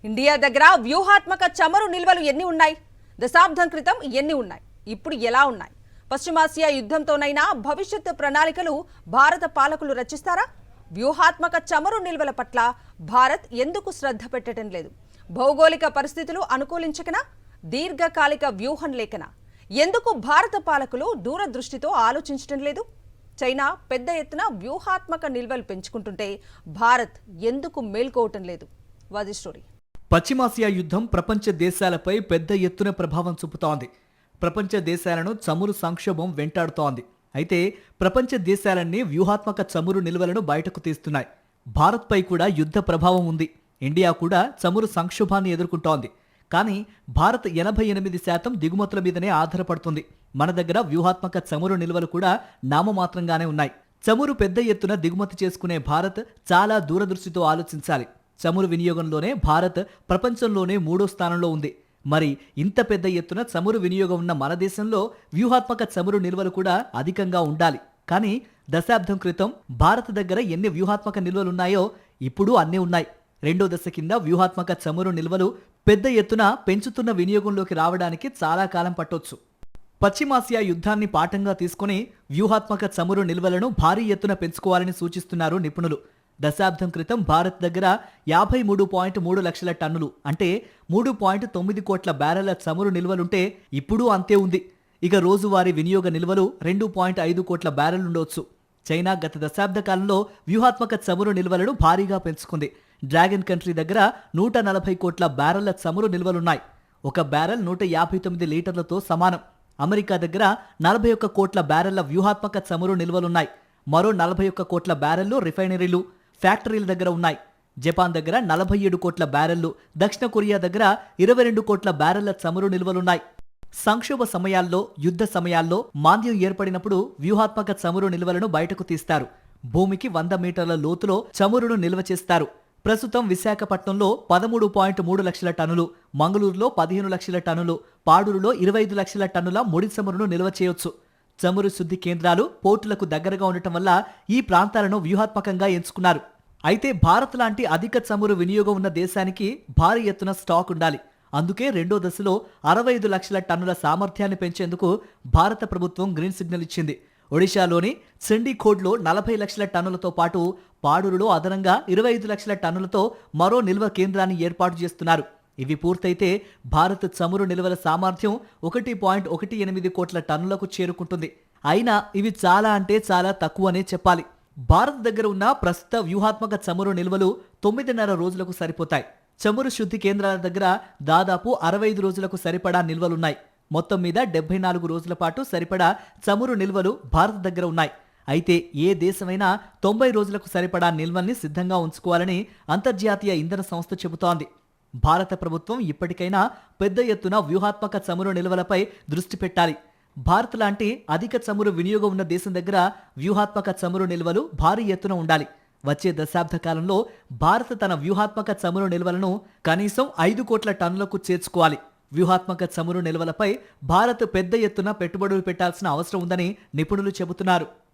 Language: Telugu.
ఇండియా దగ్గర వ్యూహాత్మక చమురు నిల్వలు ఎన్ని ఉన్నాయి? దశాబ్దం క్రితం ఎన్ని ఉన్నాయి? ఇప్పుడు ఎలా ఉన్నాయి? పశ్చిమాసియా యుద్ధంతోనైనా భవిష్యత్తు ప్రణాళికలు భారత పాలకులు రచిస్తారా? వ్యూహాత్మక చమురు నిల్వల పట్ల భారత్ ఎందుకు శ్రద్ధ పెట్టడం లేదు? భౌగోళిక పరిస్థితులు అనుకూలించకనా? దీర్ఘకాలిక వ్యూహం లేకనా? ఎందుకు భారత పాలకులు దూరదృష్టితో ఆలోచించడం లేదు? చైనా పెద్ద ఎత్తున వ్యూహాత్మక నిల్వలు పెంచుకుంటుంటే భారత్ ఎందుకు మేల్కోవటం లేదు? వాది స్టోరీ. పశ్చిమాసియా యుద్ధం ప్రపంచ దేశాలపై పెద్ద ఎత్తున ప్రభావం చూపుతోంది. ప్రపంచ దేశాలను చమురు సంక్షోభం వెంటాడుతోంది. అయితే ప్రపంచ దేశాలన్నీ వ్యూహాత్మక చమురు నిల్వలను బయటకు తీస్తున్నాయి. భారత్పై కూడా యుద్ధ ప్రభావం ఉంది. ఇండియా కూడా చమురు సంక్షోభాన్ని ఎదుర్కొంటోంది. కానీ భారత్ 88% దిగుమతుల మీదనే ఆధారపడుతుంది. మన దగ్గర వ్యూహాత్మక చమురు నిల్వలు కూడా నామమాత్రంగానే ఉన్నాయి. చమురు పెద్ద ఎత్తున దిగుమతి చేసుకునే భారత్ చాలా దూరదృష్టితో ఆలోచించాలి. చమురు వినియోగంలోనే భారత్ ప్రపంచంలోనే 3వ స్థానంలో ఉంది. మరి ఇంత పెద్ద ఎత్తున చమురు వినియోగం ఉన్న మన దేశంలో వ్యూహాత్మక చమురు నిల్వలు కూడా అధికంగా ఉండాలి. కానీ దశాబ్దం క్రితం భారత్ దగ్గర ఎన్ని వ్యూహాత్మక నిల్వలున్నాయో ఇప్పుడు అన్నీ ఉన్నాయి. రెండో దశ కింద వ్యూహాత్మక చమురు నిల్వలు పెద్ద ఎత్తున పెంచుతున్న వినియోగంలోకి రావడానికి చాలా కాలం పట్టొచ్చు. పశ్చిమాసియా యుద్ధాన్ని పాఠంగా తీసుకుని వ్యూహాత్మక చమురు నిల్వలను భారీ ఎత్తున పెంచుకోవాలని సూచిస్తున్నారు నిపుణులు. దశాబ్దం క్రితం భారత్ దగ్గర 53.3 లక్షల టన్నులు అంటే 3.9 కోట్ల బ్యారెల చమురు నిల్వలుంటే ఇప్పుడు అంతే ఉంది. ఇక రోజువారీ వినియోగ నిల్వలు 2.5 కోట్ల బ్యారెలుండవచ్చు. చైనా గత దశాబ్ద కాలంలో వ్యూహాత్మక చమురు నిల్వలను భారీగా పెంచుకుంది. డ్రాగన్ కంట్రీ దగ్గర 140 కోట్ల బ్యారెల చమురు నిల్వలున్నాయి. ఒక బ్యారెల్ 159 లీటర్లతో సమానం. అమెరికా దగ్గర 41 కోట్ల బ్యారెళ్ల వ్యూహాత్మక చమురు నిల్వలున్నాయి. మరో 41 కోట్ల బ్యారెళ్లు రిఫైనరీలు, ఫ్యాక్టరీల దగ్గర ఉన్నాయి. జపాన్ దగ్గర 47 కోట్ల బ్యారెళ్లు, దక్షిణ కొరియా దగ్గర 22 కోట్ల బ్యారెళ్ల చమురు నిల్వలున్నాయి. సంక్షోభ సమయాల్లో, యుద్ధ సమయాల్లో మాంద్యం ఏర్పడినప్పుడు వ్యూహాత్మక చమురు నిల్వలను బయటకు తీస్తారు. భూమికి 100 మీటర్ల లోతులో చమురును నిల్వ చేస్తారు. ప్రస్తుతం విశాఖపట్నంలో 13.3 లక్షల టన్నులు, మంగళూరులో 15 లక్షల టన్నులు, పాడూరులో 25 లక్షల టన్నుల ముడి చమురును నిల్వ చేయొచ్చు. చమురు శుద్ధి కేంద్రాలు పోర్టులకు దగ్గరగా ఉండటం వల్ల ఈ ప్రాంతాలను వ్యూహాత్మకంగా ఎంచుకున్నారు. అయితే భారత్ లాంటి అధిక చమురు వినియోగం ఉన్న దేశానికి భారీ ఎత్తున స్టాక్ ఉండాలి. అందుకే రెండో దశలో 65 లక్షల టన్నుల సామర్థ్యాన్ని పెంచేందుకు భారత ప్రభుత్వం గ్రీన్ సిగ్నల్ ఇచ్చింది. ఒడిశాలోని చండీఖోడ్లో 40 లక్షల టన్నులతో పాటు పాడూరులో అదనంగా 25 లక్షల టన్నులతో మరో నిల్వ కేంద్రాన్ని ఏర్పాటు చేస్తున్నారు. ఇవి పూర్తయితే భారత్ చమురు నిల్వల సామర్థ్యం 1.18 కోట్ల టన్నులకు చేరుకుంటుంది. అయినా ఇవి చాలా అంటే చాలా తక్కువనే చెప్పాలి. భారత్ దగ్గర ఉన్న ప్రస్తుత వ్యూహాత్మక చమురు నిల్వలు 9.5 రోజులకు సరిపోతాయి. చమురు శుద్ధి కేంద్రాల దగ్గర దాదాపు 65 రోజులకు సరిపడా నిల్వలున్నాయి. మొత్తం మీద 74 రోజుల పాటు సరిపడా చమురు నిల్వలు భారత్ దగ్గర ఉన్నాయి. అయితే ఏ దేశమైనా 90 రోజులకు సరిపడా నిల్వల్ని సిద్ధంగా ఉంచుకోవాలని అంతర్జాతీయ ఇంధన సంస్థ చెబుతోంది. భారత ప్రభుత్వం ఇప్పటికైనా పెద్ద ఎత్తున వ్యూహాత్మక చమురు నిల్వలపై దృష్టి పెట్టాలి. భారత్ లాంటి అధిక చమురు వినియోగం ఉన్న దేశం దగ్గర వ్యూహాత్మక చమురు నిల్వలు భారీ ఎత్తున ఉండాలి. వచ్చే దశాబ్ద కాలంలో భారత్ తన వ్యూహాత్మక చమురు నిల్వలను కనీసం 5 కోట్ల టన్నులకు చేర్చుకోవాలి. వ్యూహాత్మక చమురు నిల్వలపై భారత్ పెద్ద ఎత్తున పెట్టుబడులు పెట్టాల్సిన అవసరం ఉందని నిపుణులు చెబుతున్నారు.